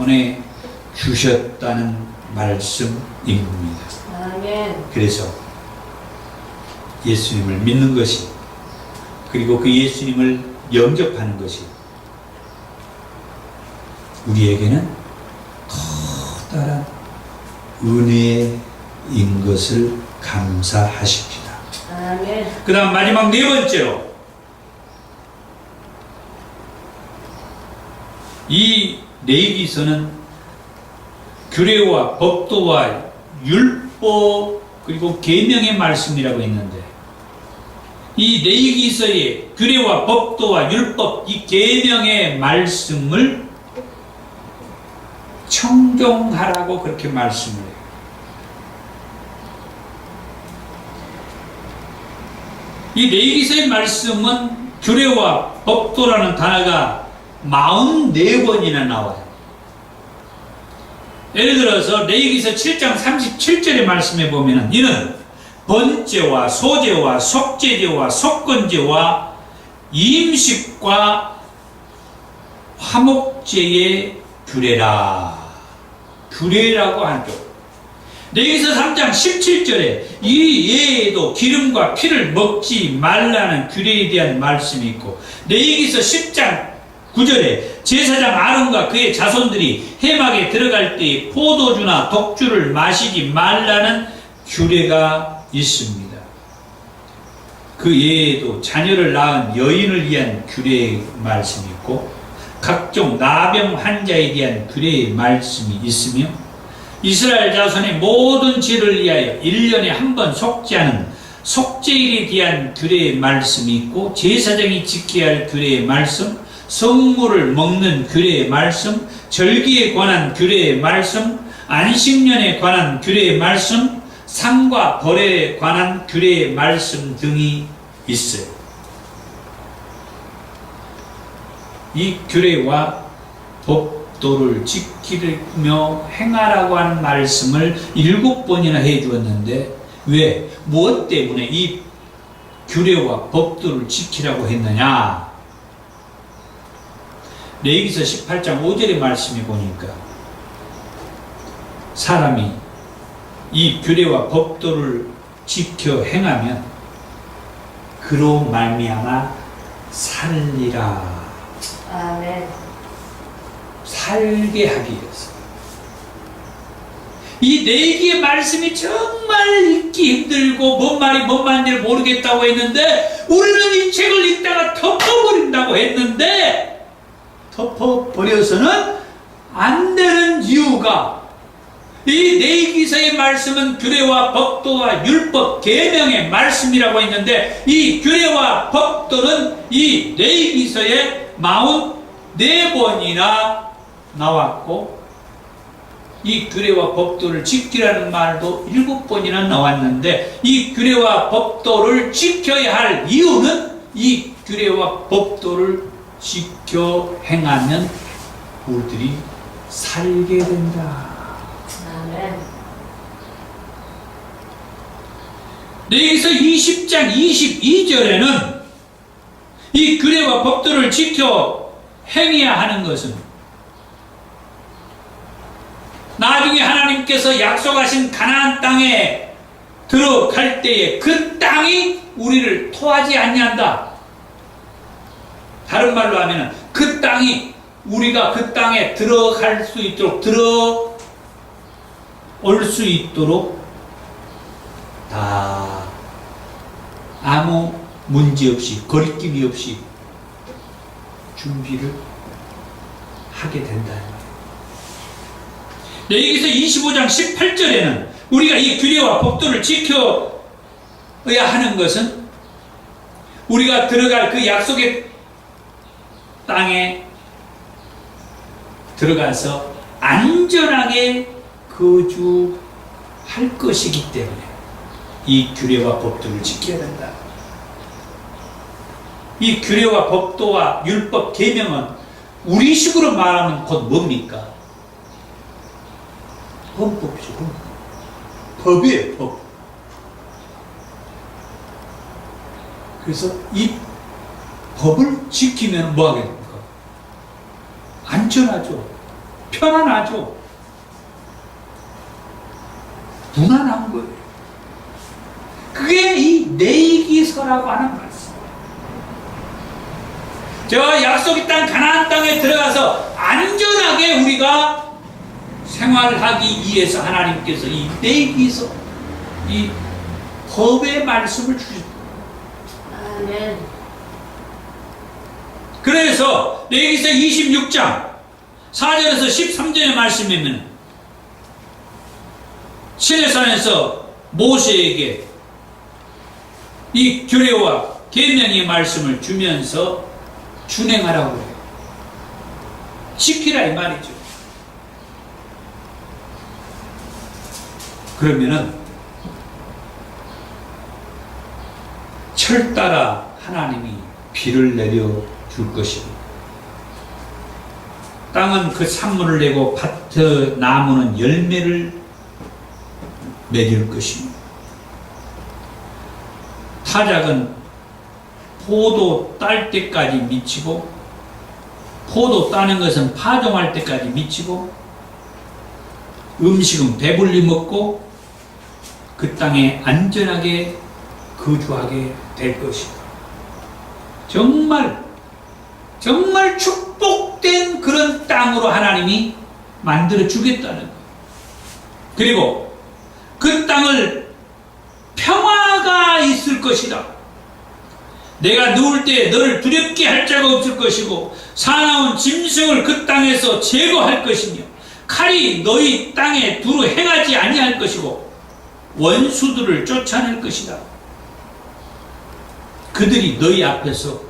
보내주셨다는 말씀입니다. 아멘. 그래서 예수님을 믿는 것이 그리고 그 예수님을 영접하는 것이 우리에게는 커다란 은혜인 것을 감사하십시다. 아멘. 그 다음 마지막 4번째로 이 레위기서는 규례와 법도와 율법 그리고 계명의 말씀이라고 했는데 이 레위기서의 규례와 법도와 율법 이 계명의 말씀을 청종하라고 그렇게 말씀을 해요. 이 레위기서의 말씀은 규례와 법도라는 단어가 44번이나 나와요. 예를 들어서 레위기서 7장 37절의 말씀에 보면 이는 번제와 소제와 속죄제와 속건제와 임식과 화목제의 규례라. 규례라고 하죠. 레위기서 3장 17절에 이 예에도 기름과 피를 먹지 말라는 규례에 대한 말씀이 있고 레위기서 10장 9절에 제사장 아론과 그의 자손들이 회막에 들어갈 때 포도주나 독주를 마시지 말라는 규례가 있습니다. 그 외에도 자녀를 낳은 여인을 위한 규례의 말씀이 있고 각종 나병 환자에 대한 규례의 말씀이 있으며 이스라엘 자손의 모든 죄를 위하여 1년에 한 번 속죄하는 속죄일에 대한 규례의 말씀이 있고 제사장이 지켜야 할 규례의 말씀, 성물을 먹는 규례의 말씀, 절기에 관한 규례의 말씀, 안식년에 관한 규례의 말씀, 상과 벌에 관한 규례의 말씀 등이 있어요. 이 규례와 법도를 지키며 행하라고 하는 말씀을 7번이나 해주었는데 왜? 무엇 때문에 이 규례와 법도를 지키라고 했느냐? 레위기서 18장 5절의 말씀에 보니까 사람이 이 규례와 법도를 지켜 행하면 그로 말미암아 살리라. 아멘. 살게 하기 위해서. 이 네 개의 말씀이 정말 읽기 힘들고 뭔 말이 뭔 말인지를 모르겠다고 했는데 우리는 이 책을 읽다가 덮어버린다고 했는데 덮어버려서는 안 되는 이유가 이 레위기서의 말씀은 규례와 법도와 율법, 계명의 말씀이라고 했는데 이 규례와 법도는 이 레위기서에 44번이나 나왔고 이 규례와 법도를 지키라는 말도 7번이나 나왔는데 이 규례와 법도를 지켜야 할 이유는 이 규례와 법도를 지켜 행하면 우리들이 살게 된다. 아멘. 레위기서 20장 22절에는 이 규례와 법도를 지켜 행해야 하는 것은 나중에 하나님께서 약속하신 가나안 땅에 들어갈 때에 그 땅이 우리를 토하지 아니한다. 다른 말로 하면 그 땅이 우리가 그 땅에 들어갈 수 있도록 들어올 수 있도록 다 아무 문제 없이 거리낌이 없이 준비를 하게 된다. 레위기서 25장 18절에는 우리가 이 규례와 법도를 지켜야 하는 것은 우리가 들어갈 그 약속의 땅에 들어가서 안전하게 거주할 것이기 때문에 이 규례와 법도를 지켜야 된다. 이 규례와 법도와 율법, 계명은 우리식으로 말하면 곧 뭡니까? 헌법이죠. 법이에요. 법. 그래서 이 법을 지키면 뭐 하게 됩니까? 안전하죠. 편안하죠. 무난한 거예요. 그게 이 레위기서라고 하는 말씀이에요. 저 약속의 땅 가나안 땅에 들어가서 안전하게 우리가 생활하기 위해서 하나님께서 이 레위기서 이 법의 말씀을 주셨다. 아멘. 그래서 레위기서 26장 4절에서 13절의 말씀이면 시내산에서 모세에게 이 규례와 계명의 말씀을 주면서 준행하라고 해요. 지키라 이 말이죠. 그러면은 철 따라 하나님이 비를 내려 줄 것이고 땅은 그 산물을 내고 밭의 나무는 열매를 맺을 것입니다. 타작은 포도 딸 때까지 미치고 포도 따는 것은 파종할 때까지 미치고 음식은 배불리 먹고 그 땅에 안전하게 거주하게 될 것이다. 정말 축복 복된 그런 땅으로 하나님이 만들어 주겠다는 거예요. 그리고 그 땅을 평화가 있을 것이다. 내가 누울 때 너를 두렵게 할 자가 없을 것이고 사나운 짐승을 그 땅에서 제거할 것이며 칼이 너희 땅에 두루 행하지 아니할 것이고 원수들을 쫓아낼 것이다. 그들이 너희 앞에서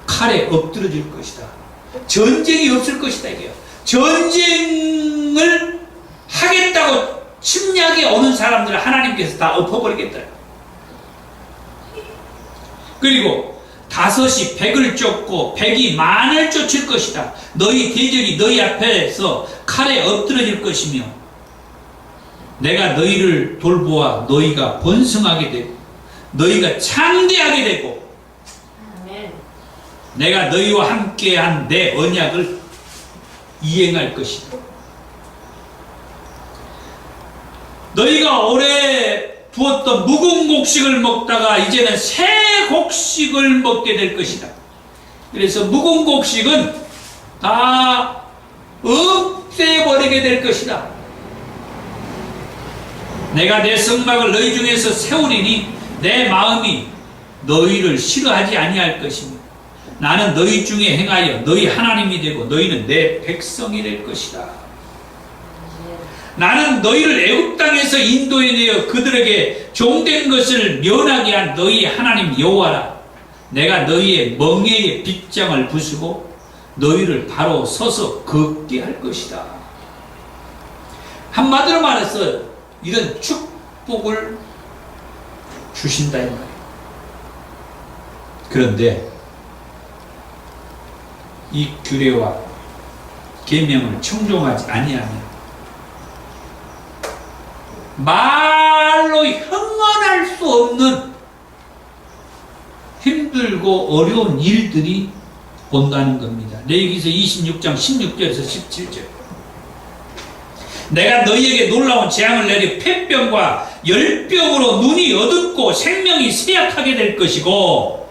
칼에 엎드러질 것이다. 전쟁이 없을 것이다. 이게요. 전쟁을 하겠다고 침략에 오는 사람들을 하나님께서 다 엎어버리겠다. 그리고 5이 100을 쫓고 100이 만을 쫓을 것이다. 너희 대적이 너희 앞에서 칼에 엎드러질 것이며 내가 너희를 돌보아 너희가 번성하게 되고 너희가 창대하게 되고 아멘. 내가 너희와 함께한 내 언약을 이행할 것이다. 너희가 오래 두었던 묵은 곡식을 먹다가 이제는 새 곡식을 먹게 될 것이다. 그래서 묵은 곡식은 다 없애버리게 될 것이다. 내가 내 성막을 너희 중에서 세우리니 내 마음이 너희를 싫어하지 아니할 것이며 나는 너희 중에 행하여 너희 하나님이 되고 너희는 내 백성이 될 것이다. 나는 너희를 애굽 땅에서 인도해내어 그들에게 종된 것을 면하게 한 너희 하나님 여호와라. 내가 너희의 멍에의 빗장을 부수고 너희를 바로 서서 걷게 할 것이다. 한마디로 말해서 이런 축복을 주신다 이 말이에요. 그런데 이 규례와 계명을 청종하지 아니하면 말로 형언할 수 없는 힘들고 어려운 일들이 온다는 겁니다. 레위기서 26장 16절에서 17절. 내가 너희에게 놀라운 재앙을 내려 폐병과 열병으로 눈이 어둡고 생명이 쇠약하게 될 것이고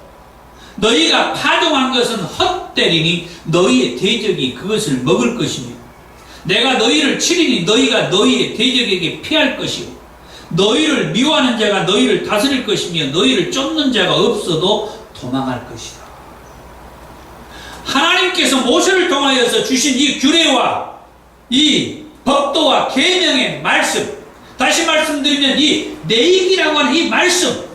너희가 파종한 것은 헛되리니 너희의 대적이 그것을 먹을 것이며 내가 너희를 치리니 너희가 너희의 대적에게 피할 것이요 너희를 미워하는 자가 너희를 다스릴 것이며 너희를 쫓는 자가 없어도 도망할 것이다. 하나님께서 모세를 통하여서 주신 이 규례와 이 법도와 계명의 말씀, 다시 말씀드리면 이 내익이라고 하는 이 말씀,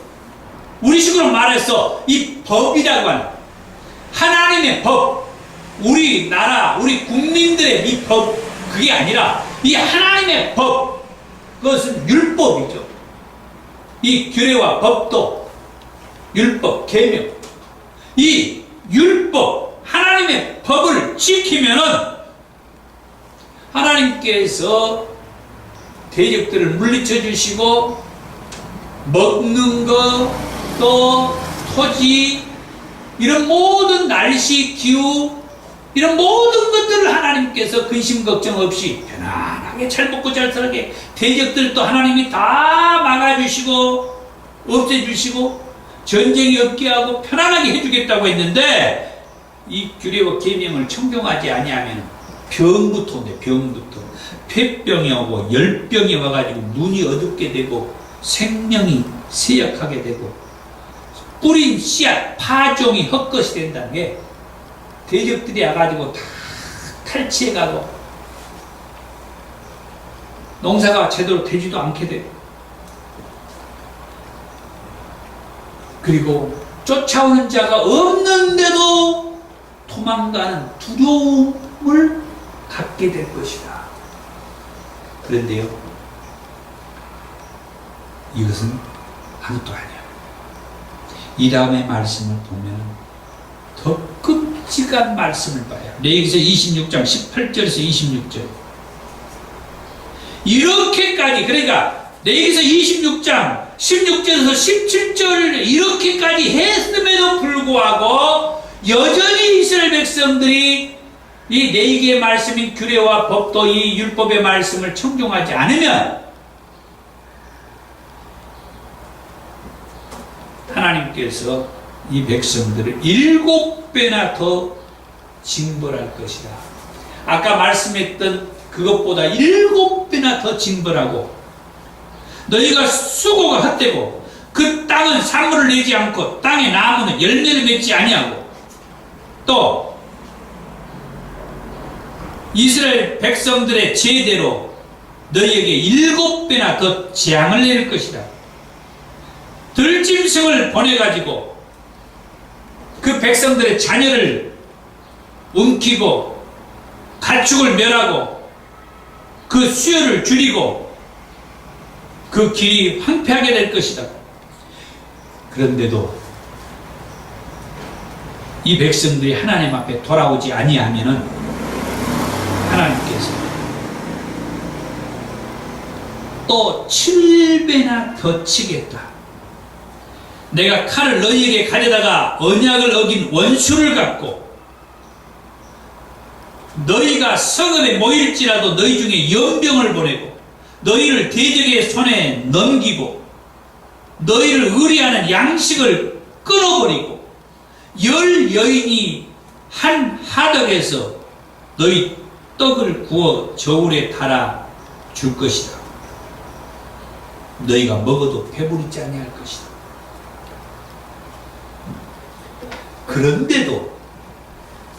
우리식으로 말해서 이 법이라고 하는 하나님의 법, 우리나라 우리 국민들의 이 법, 그게 아니라 이 하나님의 법, 그것은 율법이죠. 이 규례와 법도, 율법, 계명, 이 율법, 하나님의 법을 지키면은 하나님께서 대적들을 물리쳐 주시고 먹는 것, 또 토지, 이런 모든 날씨, 기후, 이런 모든 것들을 하나님께서 근심 걱정 없이 편안하게 잘 먹고 잘 살게 대적들도 하나님이 다 막아주시고 없애주시고 전쟁이 없게 하고 편안하게 해주겠다고 했는데 이 규례와 계명을 청종하지 아니하면 병부터 온대. 병부터 폐병이 오고 열병이 와가지고 눈이 어둡게 되고 생명이 쇠약하게 되고 뿌린 씨앗 파종이 헛것이 된다는 게 대적들이 와가지고 다 탈취해가고 농사가 제대로 되지도 않게 되고 그리고 쫓아오는 자가 없는데도 도망가는 두려움을 갖게 될 것이다. 그런데요, 이것은 아무것도 아니야. 이 다음의 말씀을 보면 더 끔찍한 말씀을 봐요. 레위기서 26장 18절에서 26절. 이렇게까지, 그러니까 레위기서 26장 16절에서 17절을 이렇게까지 했음에도 불구하고 여전히 이스라엘 백성들이 이 레위기의 말씀인 규례와 법도 이 율법의 말씀을 청종하지 않으면 하나님께서 이 백성들을 7배나 더 징벌할 것이다. 아까 말씀했던 그것보다 7배나 더 징벌하고, 너희가 수고가 헛되고 그 땅은 산물을 내지 않고 땅의 나무는 열매를 맺지 아니하고, 또 이스라엘 백성들의 죄대로 너희에게 7배나 더 재앙을 내릴 것이다. 들짐승을 보내가지고 그 백성들의 자녀를 움키고 가축을 멸하고 그 수요를 줄이고 그 길이 황폐하게 될 것이다. 그런데도 이 백성들이 하나님 앞에 돌아오지 아니하면은 하나님께서 또 7배나 더 치겠다. 내가 칼을 너희에게 가져다가 언약을 어긴 원수를 갖고 너희가 성읍에 모일지라도 너희 중에 연병을 보내고 너희를 대적의 손에 넘기고 너희를 의뢰하는 양식을 끊어버리고 10 여인이 한 하덕에서 너희 떡을 구워 저울에 달아 줄 것이다. 너희가 먹어도 배부르지 아니할 것이다. 그런데도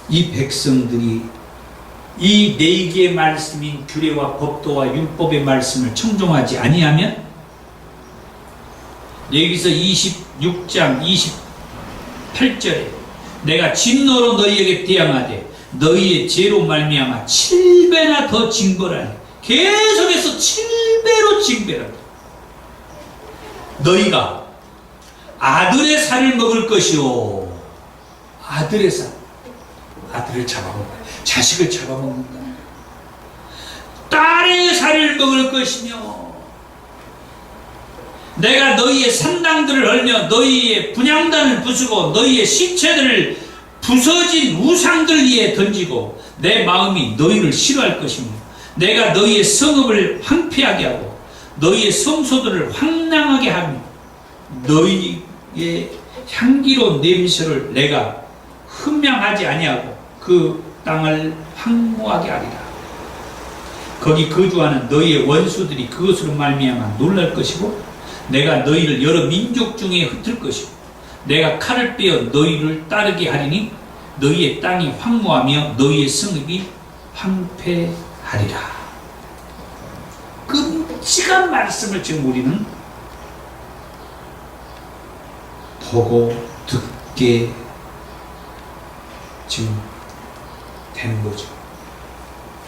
이 백성들이 이 4개의 말씀인 규례와 법도와 율법의 말씀을 청종하지 아니하면 여기서 26장 28절에 내가 진노로 너희에게 대항하되 너희의 죄로 말미암아 7배나 더 징벌하니, 계속해서 7배로 징벌한다. 너희가 아들의 살을 먹을 것이요, 아들의 살, 아들을 잡아먹는다, 자식을 잡아먹는다. 딸의 살을 먹을 것이며 내가 너희의 산당들을 헐며 너희의 분향단을 부수고 너희의 시체들을 부서진 우상들 위에 던지고 내 마음이 너희를 싫어할 것이며 내가 너희의 성읍을 황폐하게 하고 너희의 성소들을 황량하게 하며 너희의 향기로운 냄새를 내가 흠양하지 아니하고 그 땅을 황무하게 하리라. 거기 거주하는 너희의 원수들이 그것으로 말미암아 놀랄 것이고 내가 너희를 여러 민족 중에 흩을 것이고 내가 칼을 빼어 너희를 따르게 하리니 너희의 땅이 황무하며 너희의 성읍이 황폐하리라. 끔찍한 말씀을 지금 우리는 보고 듣게 지금 되는 거죠.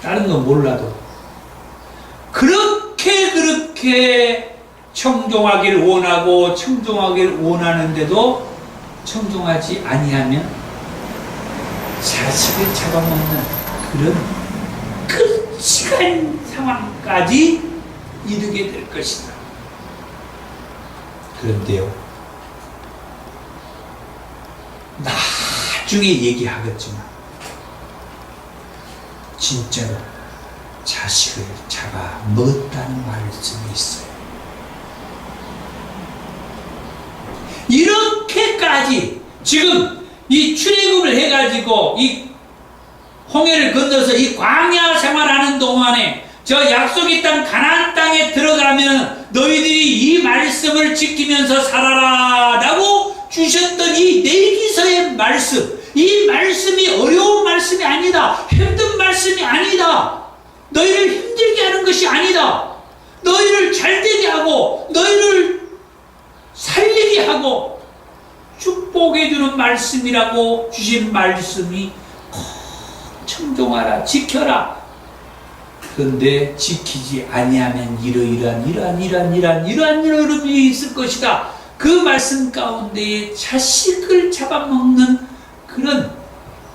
다른 건 몰라도 그렇게 청종하기를 원하고 청종하기를 원하는데도 청종하지 아니하면 자식을 잡아먹는 그런 끔찍한 상황까지 이르게 될 것이다. 그런데요, 나중에 얘기하겠지만 진짜로 자식을 잡아먹었다는 말씀이 있어요. 이렇게까지 지금 이 출애굽을 해가지고 이 홍해를 건너서 이 광야 생활하는 동안에 저 약속의 땅 가나안 땅에 들어가면 너희들이 이 말씀을 지키면서 살아라 라고 주셨던 이 내기서의 말씀, 이 말씀이 어려운 말씀이 아니다, 힘든 말씀이 아니다, 너희를 힘들게 하는 것이 아니다, 너희를 잘되게 하고 너희를 살리게 하고 축복해 주는 말씀이라고 주신 말씀이 꼭 청종하라, 지켜라. 그런데 지키지 아니하면 이러이러한 어려움이 있을 것이다. 그 말씀 가운데에 자식을 잡아먹는 그런,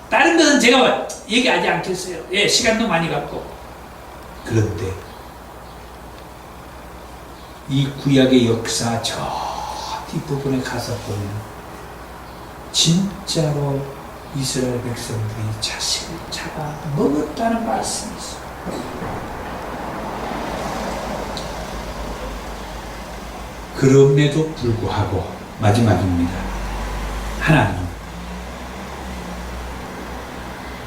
다른 것은 제가 얘기하지 않겠어요. 예, 시간도 많이 갖고. 그런데 이 구약의 역사 저 뒷부분에 가서 보면 진짜로 이스라엘 백성들이 자식을 잡아먹었다는 말씀이 있어요. 그럼에도 불구하고 마지막입니다. 하나님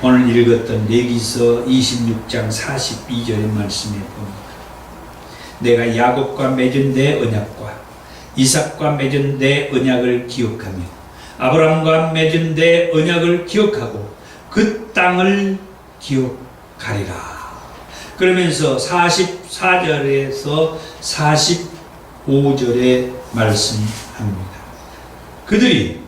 오늘 읽었던 레위기서 26장 42절의 말씀에 봅니다. 내가 야곱과 맺은 내 언약과 이삭과 맺은 내 언약을 기억하며 아브라함과 맺은 내 언약을 기억하고 그 땅을 기억하리라. 그러면서 44절에서 45절에 말씀합니다. 그들의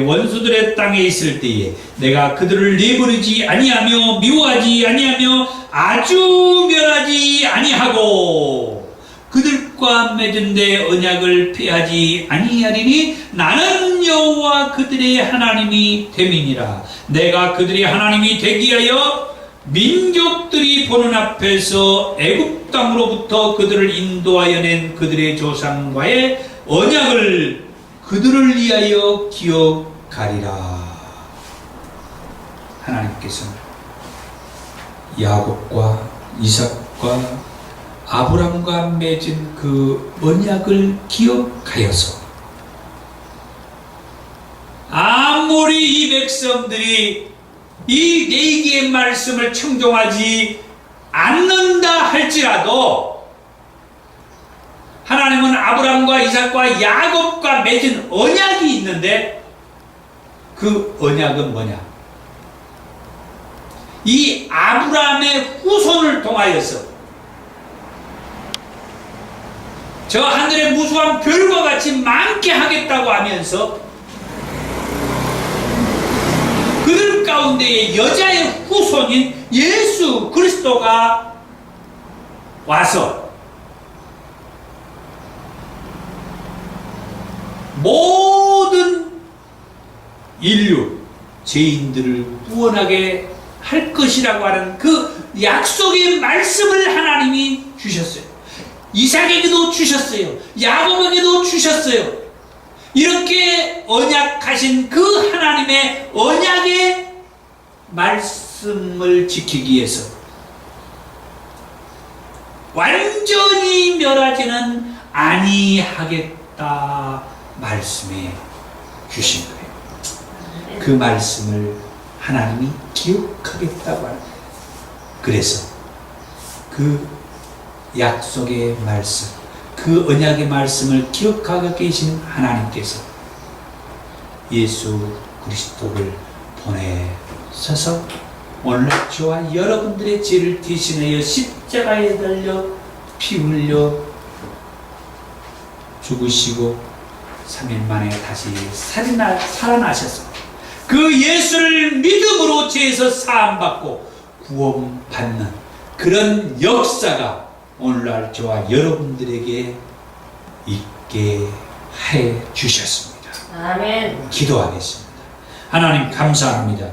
원수들의 땅에 있을 때에 내가 그들을 내버리지 아니하며 미워하지 아니하며 아주 멸하지 아니하고 그들과 맺은 내 언약을 폐하지 아니하리니 나는 여호와 그들의 하나님이 됨이니라. 내가 그들의 하나님이 되기 위하여 민족들이 보는 앞에서 애굽 땅으로부터 그들을 인도하여 낸 그들의 조상과의 언약을 그들을 위하여 기억하리라. 하나님께서는 야곱과 이삭과 아브람과 맺은 그 언약을 기억하여서 아무리 이 백성들이 이 레위기의 말씀을 청종하지 않는다 할지라도 하나님은 아브람과 이삭과 야곱과 맺은 언약이 있는데 그 언약은 뭐냐? 이 아브람의 후손을 통하여서 저 하늘의 무수한 별과 같이 많게 하겠다고 하면서 그들 가운데에 여자의 후손인 예수 그리스도가 와서 모든 인류, 죄인들을 구원하게 할 것이라고 하는 그 약속의 말씀을 하나님이 주셨어요. 이삭에게도 주셨어요. 야곱에게도 주셨어요. 이렇게 언약하신 그 하나님의 언약의 말씀을 지키기 위해서 완전히 멸하지는 아니하겠다 말씀해 주신 거예요. 그 말씀을 하나님이 기억하겠다고 합니다. 그래서 그 약속의 말씀, 그 언약의 말씀을 기억하고 계신 하나님께서 예수 그리스도를 보내셔서 오늘 저와 여러분들의 죄를 대신하여 십자가에 달려 피 흘려 죽으시고 3일 만에 다시 살아나셔서 그 예수를 믿음으로 죄에서 사함받고 구원받는 그런 역사가 오늘날 저와 여러분들에게 있게 해 주셨습니다. 아멘. 기도하겠습니다. 하나님 감사합니다.